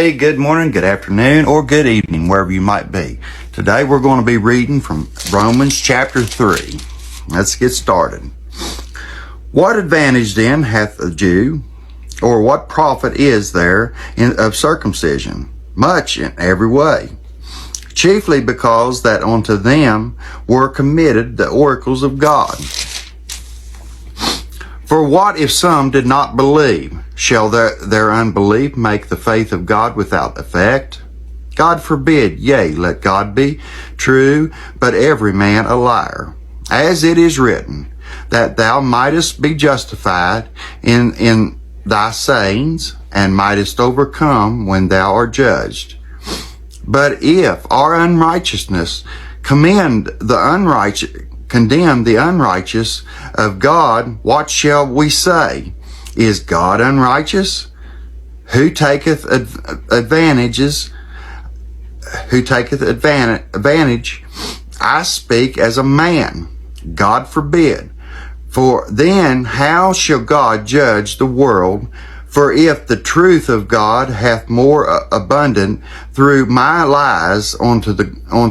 Hey, good morning, good afternoon, or good evening, wherever you might be. Today we're going to be reading from Romans chapter 3. Let's get started. What advantage then hath a Jew, or what profit is there of circumcision? Much in every way. Chiefly because that unto them were committed the oracles of God. For what if some did not believe? Shall their unbelief make the faith of God without effect? God forbid, yea, let God be true, but every man a liar. As it is written, that thou mightest be justified in thy sayings, and mightest overcome when thou art judged. But if our unrighteousness condemn the unrighteous of God, what shall we say? Is God unrighteous? Who taketh advantage? I speak as a man. God forbid. For then how shall God judge the world? For if the truth of God hath more abundant through my lies unto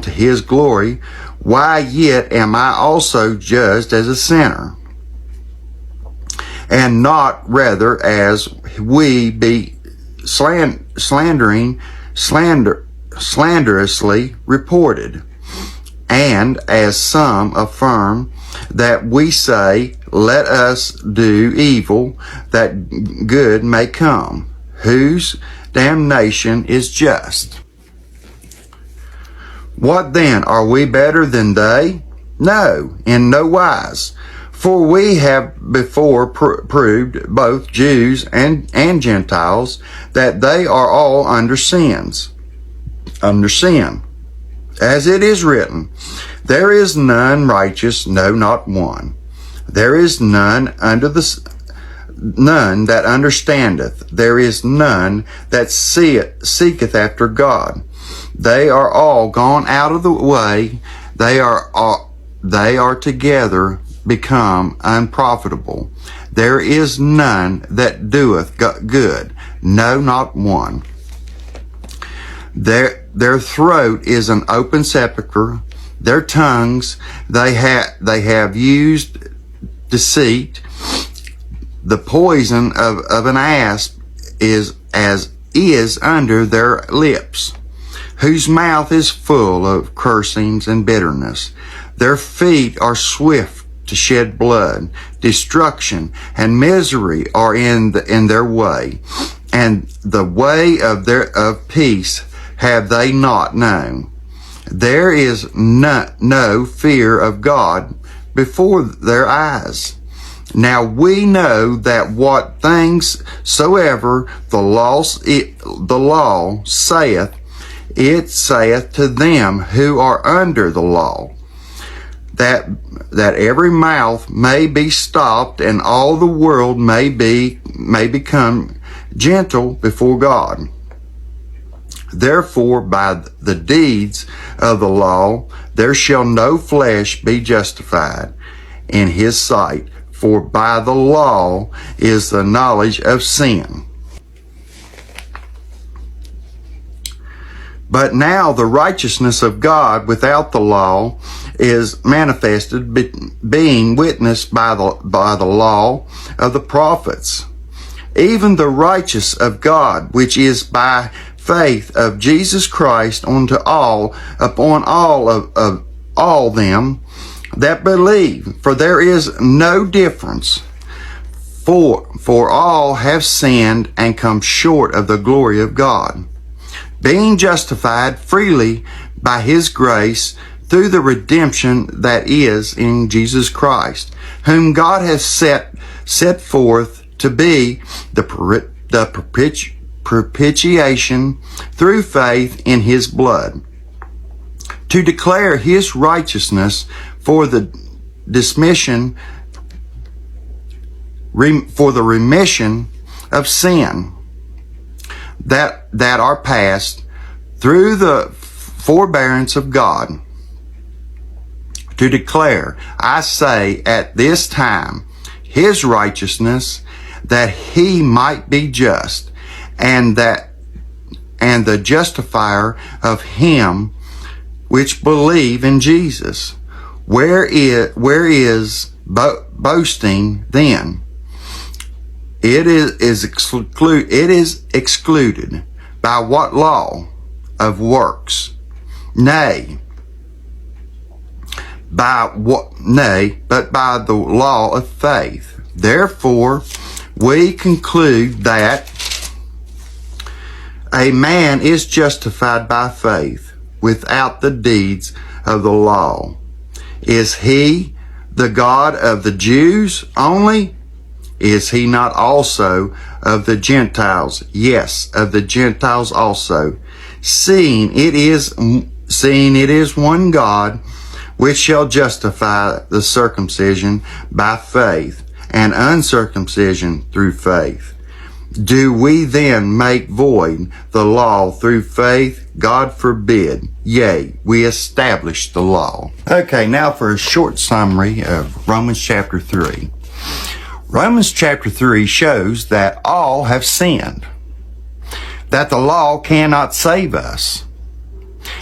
his glory, why yet am I also judged as a sinner? And not rather as we be slanderously reported, and as some affirm that we say, let us do evil, that good may come, whose damnation is just. What then? Are we better than they? No, in no wise. For we have before proved, both Jews and Gentiles, that they are all under sin. As it is written, there is none righteous, no, not one. There is none that understandeth. There is none that seeketh after God. They are all gone out of the way. They are together become unprofitable. There is none that doeth good, no, not one. Their throat is an open sepulchre. Their tongues they have used deceit. The poison of an asp is under their lips, whose mouth is full of cursings and bitterness. Their feet are swift to shed blood. Destruction and misery are in their way, and the way of peace have they not known. There is no fear of God before their eyes. Now we know that what things soever the law saith, it saith to them who are under the law, that every mouth may be stopped, and all the world may become gentle before God. Therefore, by the deeds of the law, there shall no flesh be justified in his sight, for by the law is the knowledge of sin. But now the righteousness of God without the law is manifested, being witnessed by the law of the prophets, even the righteous of God, which is by faith of Jesus Christ upon all them that believe. For there is no difference, for all have sinned and come short of the glory of God, being justified freely by his grace through the redemption that is in Jesus Christ, whom God has set forth to be the propitiation through faith in his blood, to declare his righteousness for the remission of sin that are past through the forbearance of God, to declare, I say, at this time, his righteousness, that he might be just, and that and the justifier of him which believe in Jesus. Where is boasting then? It is excluded. By what law? Of works? Nay, but by the law of faith. Therefore, we conclude that a man is justified by faith without the deeds of the law. Is he the God of the Jews only? Is he not also of the Gentiles? Yes, of the Gentiles also. Seeing it is one God, which shall justify the circumcision by faith, and uncircumcision through faith. Do we then make void the law through faith? God forbid. Yea, we establish the law. Okay, now for a short summary of Romans chapter 3. Romans chapter 3 shows that all have sinned, that the law cannot save us,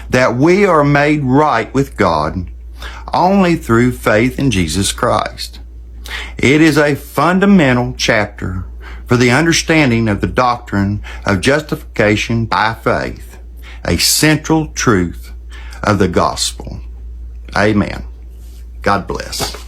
that we are made right with God only through faith in Jesus Christ. It is a fundamental chapter for the understanding of the doctrine of justification by faith, a central truth of the gospel. Amen. God bless.